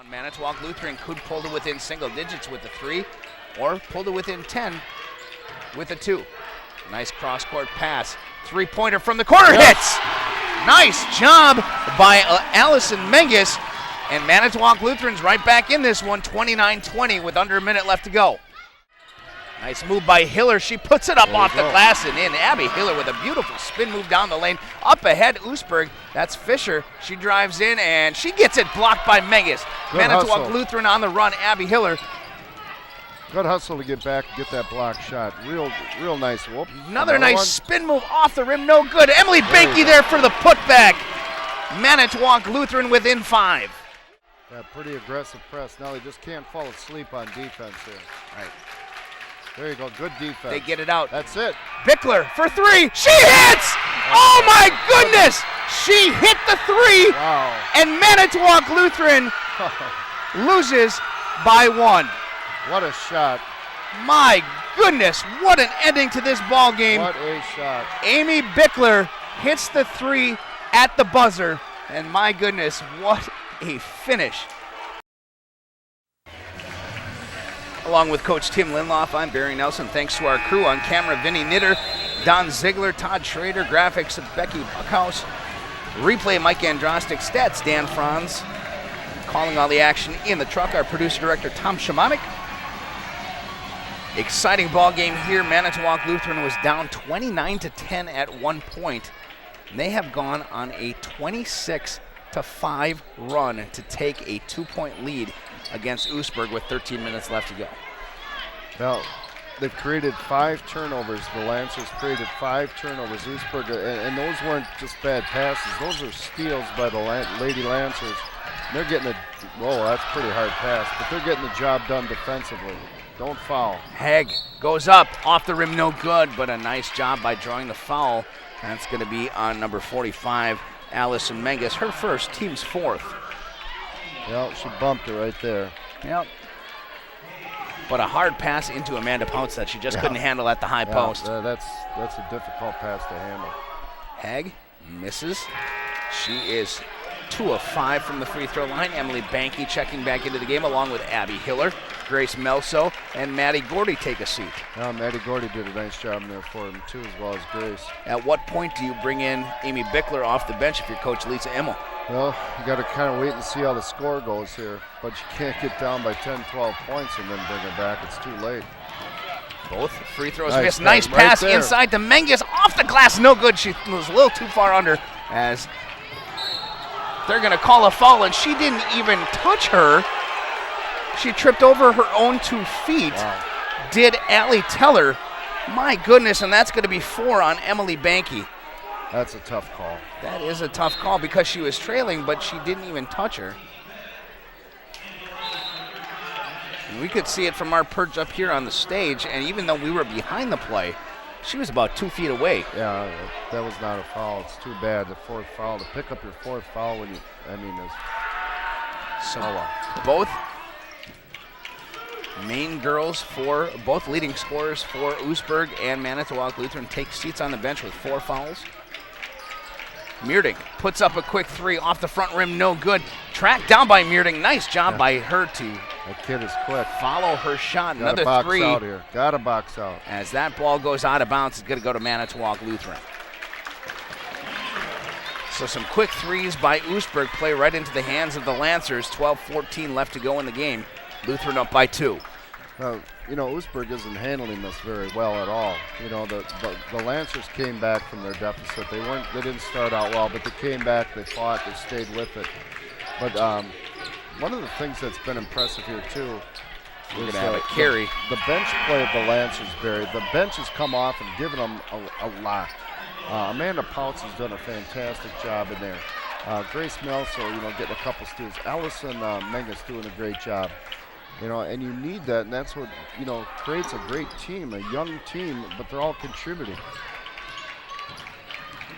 Manitowoc Lutheran could pull to within single digits with the 3 or pull to within 10 with a 2. Nice cross-court pass. 3-pointer from the corner hits. Nice job by Allison Menges. And Manitowoc Lutheran's right back in this one, 29-20 with under a minute left to go. Nice move by Hiller. She puts it up off the glass and in. Abby Hiller with a beautiful spin move down the lane. Up ahead, Oostburg. That's Fisher. She drives in and she gets it blocked by Menges. Manitowoc Lutheran on the run. Abby Hiller. Good hustle to get back and get that block shot. Real nice. Whoop. Another nice spin move off the rim. No good. Emily Banky there for the putback. Manitowoc Lutheran within 5. That pretty aggressive press. Now they just can't fall asleep on defense here. Right. There you go. Good defense. They get it out. That's it. Bickler for 3. She hits! Oh my goodness! She hit the 3. Wow. And Manitowoc Lutheran loses by 1. What a shot. My goodness, what an ending to this ball game. What a shot. Amy Bickler hits the 3 at the buzzer. And my goodness, what a finish. Along with Coach Tim Linloff, I'm Barry Nelson. Thanks to our crew on camera, Vinny Knitter, Don Ziegler, Todd Schrader, graphics of Becky Buckhouse, replay Mike Androstic, stats Dan Franz, calling all the action in the truck, our producer-director Tom Shimonik. Exciting ball game here. Manitowoc Lutheran was down 29-10 at one point. They have gone on a 26-5 run to take a 2-point lead against Oostburg with 13 minutes left to go. Well, they've created 5 turnovers. The Lancers created 5 turnovers. Oostburg, and those weren't just bad passes. Those are steals by the Lady Lancers. They're getting that's a pretty hard pass, but they're getting the job done defensively. Don't foul. Haig goes up, off the rim, no good, but a nice job by drawing the foul. That's going to be on number 45, Allison Menges, her first, team's 4th. Well, she bumped it right there. Yep. But a hard pass into Amanda Pounce that she just couldn't handle at the high post. That's a difficult pass to handle. Haig misses. She is 2 of 5 from the free throw line. Emily Banky checking back into the game along with Abby Hiller. Grace Melso and Maddie Gordy take a seat. Maddie Gordy did a nice job in there for him too, as well as Grace. At what point do you bring in Amy Bickler off the bench if you're Coach Lisa Immel? Well, you got to kind of wait and see how the score goes here. But you can't get down by 10, 12 points and then bring it back. It's too late. Both free throws missed. Nice pass inside to Menges. Off the glass, no good. She was a little too far under as they're going to call a foul, and she didn't even touch her. She tripped over her own 2 feet. Wow. Did Allie Teller. My goodness, and that's going to be 4 on Emily Banky. That's a tough call. That is a tough call because she was trailing, but she didn't even touch her. And we could see it from our perch up here on the stage, and even though we were behind the play, she was about 2 feet away. Yeah, that was not a foul. It's too bad, the 4th foul. To pick up your 4th foul when both main girls for both leading scorers for Oostburg and Manitowoc Lutheran take seats on the bench with 4 fouls. Meerding puts up a quick 3 off the front rim, no good. Tracked down by Meerding. Nice job by her to that kid is quick. Follow her shot. Got another 3. Box out here. Got to box out. As that ball goes out of bounds, it's going to go to Manitowoc Lutheran. So some quick 3s by Oostburg play right into the hands of the Lancers. 12-14 left to go in the game. Lutheran up by 2. Oostburg isn't handling this very well at all. The Lancers came back from their deficit. They didn't start out well, but they came back, they fought, they stayed with it. But one of the things that's been impressive here too is have a carry. The bench play of the Lancers, Barry. The bench has come off and given them a lot. Amanda Pounce has done a fantastic job in there. Grace Melso, getting a couple steals. Allison Menges doing a great job. And you need that, and that's what, creates a great team, a young team, but they're all contributing.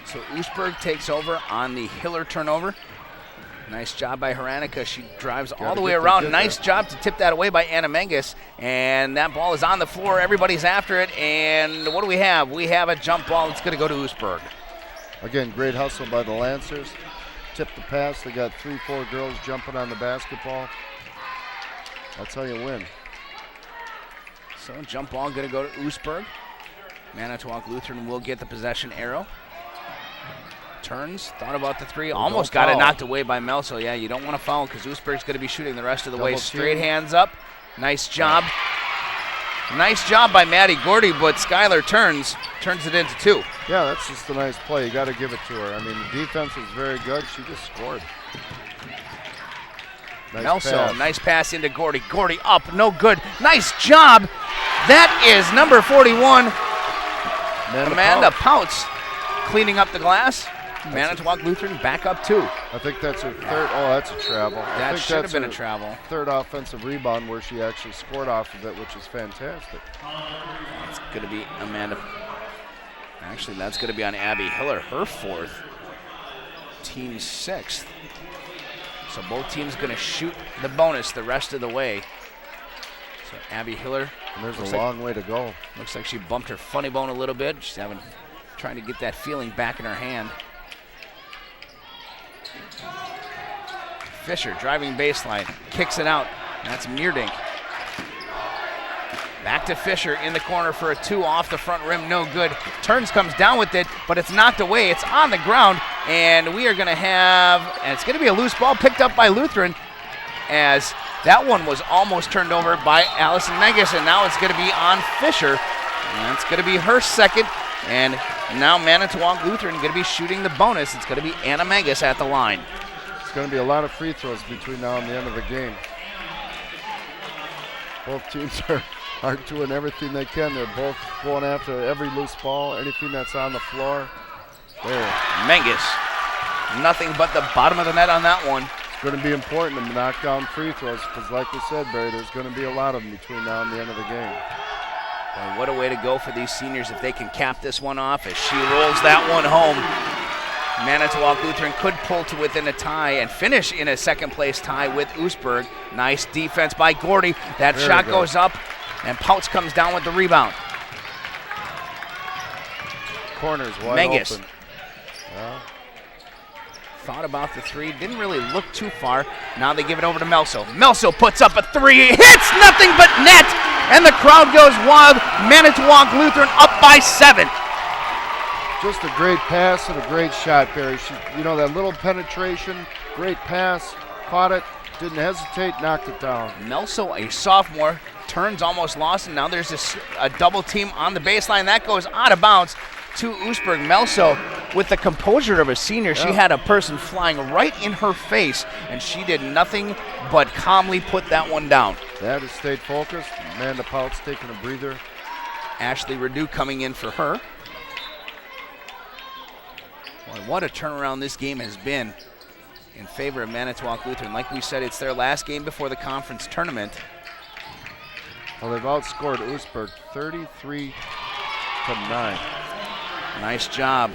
So Oostburg takes over on the Hiller turnover. Nice job by Haranica. She drives all the way around. Nice job to tip that away by Anna Menges. And that ball is on the floor. Everybody's after it. And what do we have? We have a jump ball. It's going to go to Oostburg. Again, great hustle by the Lancers. tip the pass. They got 3-4 girls jumping on the basketball. That's how you win. So jump ball going to go to Oostburg. Manitowoc Lutheran will get the possession arrow. Turns, thought about the three, almost got it knocked away by Melso. Yeah, you don't want to foul because Oostburg's going to be shooting the rest of the way. Straight hands up. Nice job. Nice job by Maddie Gordy, but Skylar turns it into 2. Yeah, that's just a nice play. You got to give it to her. I mean, the defense was very good. She just scored. Melso, nice pass into Gordy. Gordy up, no good. Nice job. That is number 41, Amanda Pouts, cleaning up the glass. Manitowoc Lutheran back up 2. I think that's her third. Oh, that's a travel. That should have been a travel. Third offensive rebound where she actually scored off of it, which is fantastic. It's going to be Amanda. Actually, that's going to be on Abby Hiller, her 4th. Team 6th. So both teams going to shoot the bonus the rest of the way. So Abby Hiller. And there's a long way to go. Looks like she bumped her funny bone a little bit. She's trying to get that feeling back in her hand. Fisher driving baseline, kicks it out. That's Meerdink. Back to Fisher in the corner for a 2 off the front rim, no good. Turns comes down with it, but it's knocked away. It's on the ground, and we are going to have, and it's going to be a loose ball picked up by Lutheran, as that one was almost turned over by Allison Menges, and now it's going to be on Fisher. And it's going to be her 2nd, and now Manitowoc Lutheran going to be shooting the bonus. It's going to be Anna Menges at the line. Going to be a lot of free throws between now and the end of the game. Both teams are doing everything they can. They're both going after every loose ball, anything that's on the floor. There. Menges, nothing but the bottom of the net on that one. It's going to be important to knock down free throws because, like we said, Barry, there's going to be a lot of them between now and the end of the game. Well, what a way to go for these seniors if they can cap this one off as she rolls that one home. Manitowoc Lutheran could pull to within a tie and finish in a 2nd place tie with Oostburg. Nice defense by Gordy. That shot goes up, and Pouts comes down with the rebound. Corners wide Menges. open. Yeah. Thought about the 3, didn't really look too far. Now they give it over to Melso. Melso puts up a 3, hits nothing but net, and the crowd goes wild. Manitowoc Lutheran up by 7. Just a great pass and a great shot, Barry. That little penetration, great pass, caught it, didn't hesitate, knocked it down. Melso, a sophomore, turns almost lost, and now there's a double team on the baseline. That goes out of bounds to Oostburg. Melso, with the composure of a senior, she had a person flying right in her face, and she did nothing but calmly put that one down. That has stayed focused. Amanda Pouts taking a breather. Ashley Redu coming in for her. Boy, what a turnaround this game has been in favor of Manitowoc Lutheran. Like we said, it's their last game before the conference tournament. Well, they've outscored Oostburg 33-9. Nice job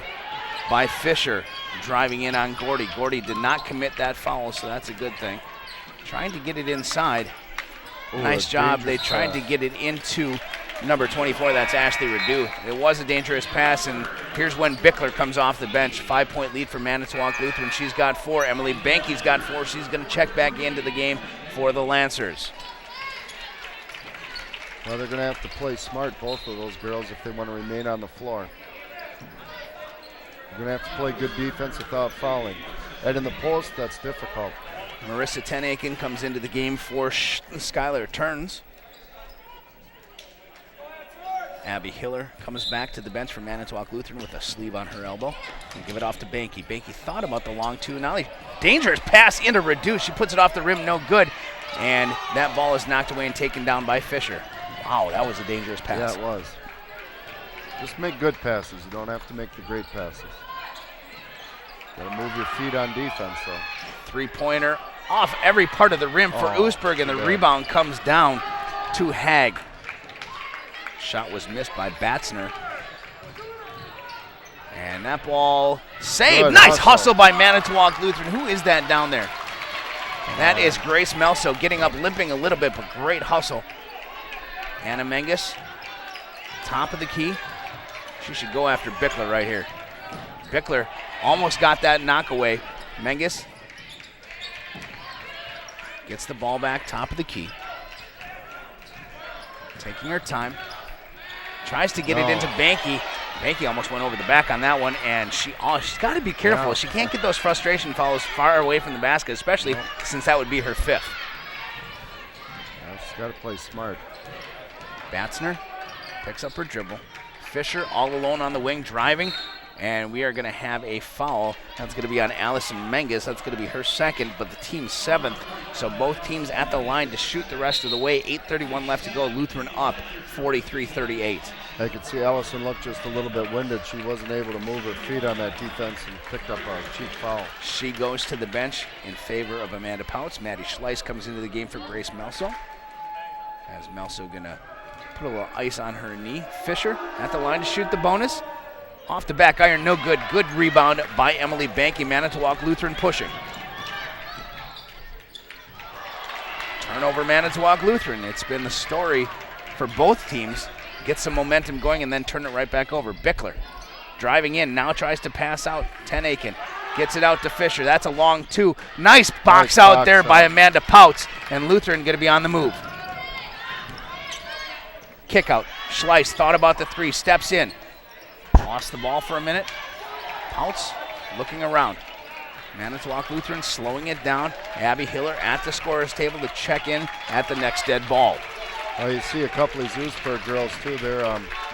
by Fisher driving in on Gordy. Gordy did not commit that foul, so that's a good thing. Trying to get it inside. Ooh, nice job. They tried to get it into number 24, that's Ashley Redu. It was a dangerous pass, and here's when Bickler comes off the bench. 5-point lead for Manitowoc Lutheran. She's got 4. Emily Banky's got 4. She's going to check back into the game for the Lancers. Well, they're going to have to play smart, both of those girls, if they want to remain on the floor. They're going to have to play good defense without fouling. And in the post, that's difficult. Marissa Tenakin comes into the game for Skylar Turns. Abby Hiller comes back to the bench for Manitowoc Lutheran with a sleeve on her elbow. And give it off to Banky. Banky thought about the long 2. Now dangerous pass into Redu. She puts it off the rim, no good. And that ball is knocked away and taken down by Fisher. Wow, that was a dangerous pass. Yeah, it was. Just make good passes. You don't have to make the great passes. Got to move your feet on defense, though. 3-pointer off every part of the rim for Oostburg, and the rebound comes down to Hag. Shot was missed by Batzner. And that ball saved. Good nice hustle by Manitowoc Lutheran. Who is that down there? That is Grace Melso getting up, limping a little bit, but great hustle. Anna Menges, top of the key. She should go after Bickler right here. Bickler almost got that knockaway. Menges gets the ball back, top of the key. Taking her time. Tries to get it into Banky. Banky almost went over the back on that one, and she's got to be careful. Yeah. She can't get those frustration fouls far away from the basket, especially since that would be her 5th. Yeah, she's got to play smart. Batzner picks up her dribble. Fisher all alone on the wing driving, and we are going to have a foul. That's going to be on Allison Menges. That's going to be her 2nd, but the team's 7th. So both teams at the line to shoot the rest of the way. 8:31 left to go. Lutheran up 43-38. I could see Allison look just a little bit winded. She wasn't able to move her feet on that defense and picked up a cheap foul. She goes to the bench in favor of Amanda Pouts. Maddie Schleiss comes into the game for Grace Melso. As Melso going to put a little ice on her knee. Fisher at the line to shoot the bonus. Off the back iron, no good. Good rebound by Emily Banky. Manitowoc Lutheran pushing. Turnover Manitowoc Lutheran. It's been the story for both teams. Get some momentum going and then turn it right back over. Bickler driving in, now tries to pass out. Ten Aiken gets it out to Fisher. That's a long 2. Nice box out there by Amanda Pouts. And Lutheran going to be on the move. Kick out. Schleiss thought about the 3, steps in. Lost the ball for a minute. Pouts looking around. Manitowoc Lutheran slowing it down. Abby Hiller at the scorer's table to check in at the next dead ball. Well, you see a couple of these Oostburg girls too. They're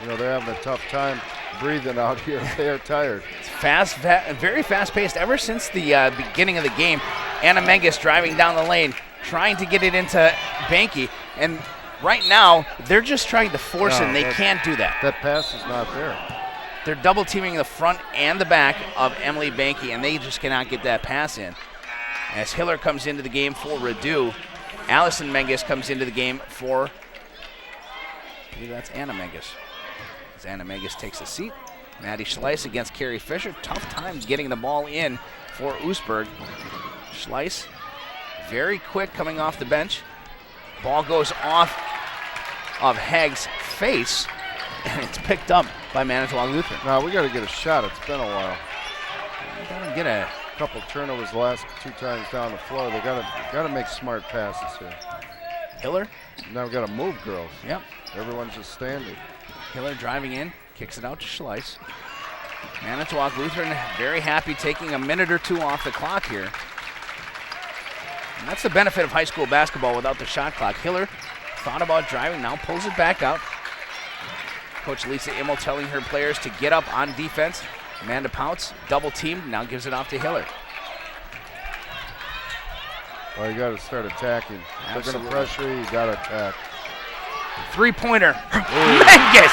they're having a tough time breathing out here. They are tired. It's fast, very fast-paced. Ever since the beginning of the game, Anna Menges driving down the lane, trying to get it into Banky, and right now they're just trying to force it, and they can't do that. That pass is not there. They're double teaming the front and the back of Emily Banky, and they just cannot get that pass in. As Hiller comes into the game for Rideau, Allison Menges comes into the game for, I believe that's Anna Menges. As Anna Menges takes a seat. Maddie Schleiss against Carrie Fisher. Tough time getting the ball in for Oostburg. Schleiss, very quick coming off the bench. Ball goes off of Hagg's face, and it's picked up by Manitowoc Lutheran. Now we got to get a shot. It's been a while. We got to get a couple turnovers the last 2 times down the floor. They got to make smart passes here. Hiller. Now we got to move, girls. Yep. Everyone's just standing. Hiller driving in, kicks it out to Schleiss. Manitowoc Lutheran very happy taking a minute or 2 off the clock here. And that's the benefit of high school basketball without the shot clock. Hiller thought about driving, now pulls it back out. Coach Lisa Immel telling her players to get up on defense. Amanda Pouts, double teamed, now gives it off to Hiller. Well, you got to start attacking. If they're going to pressure you, you got to attack. 3-pointer. Menges!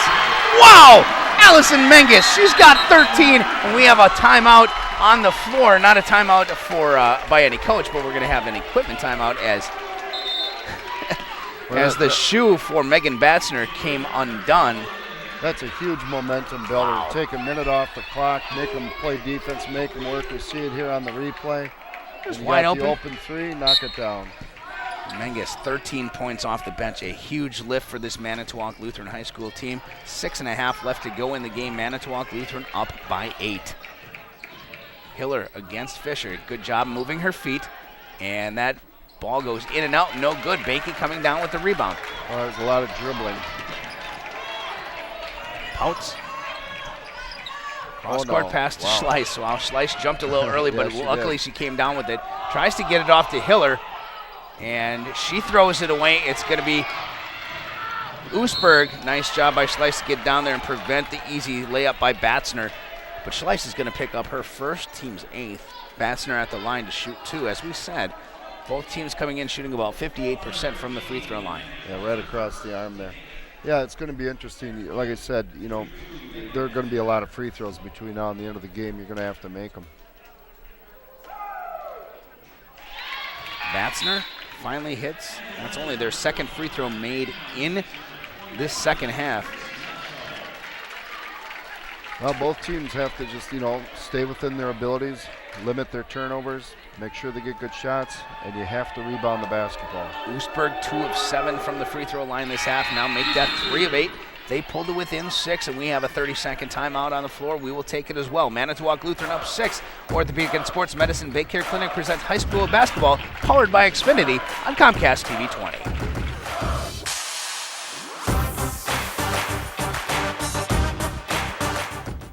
Wow! Allison Menges, she's got 13, and we have a timeout on the floor. Not a timeout for by any coach, but we're going to have an equipment timeout as the shoe for Megan Batzner came undone. That's a huge momentum builder. Wow. Take a minute off the clock, make them play defense, make them work. We see it here on the replay. Just wide open. The open 3, knock it down. Menges, 13 points off the bench. A huge lift for this Manitowoc Lutheran High School team. 6.5 left to go in the game. Manitowoc Lutheran up by 8. Hiller against Fisher. Good job moving her feet. And that ball goes in and out. No good. Banky coming down with the rebound. Well, there's a lot of dribbling. Pouts. Cross-court pass to Schleiss. Wow, Schleiss jumped a little early, but luckily she came down with it. Tries to get it off to Hiller, and she throws it away. It's going to be Oostburg. Nice job by Schleiss to get down there and prevent the easy layup by Batzner. But Schleiss is going to pick up her first, team's 8th. Batzner at the line to shoot 2. As we said, both teams coming in shooting about 58% from the free throw line. Yeah, right across the arm there. Yeah, it's going to be interesting. Like I said, there are going to be a lot of free throws between now and the end of the game. You're going to have to make them. Batzner finally hits. That's only their second free throw made in this second half. Well, both teams have to just, stay within their abilities, limit their turnovers, make sure they get good shots, and you have to rebound the basketball. Oostburg 2 of 7 from the free throw line this half. Now make that 3 of 8. They pulled it within 6, and we have a 30-second timeout on the floor. We will take it as well. Manitowoc Lutheran up 6. Orthopedic and Sports Medicine Bay Care Clinic presents high school basketball, powered by Xfinity on Comcast TV 20.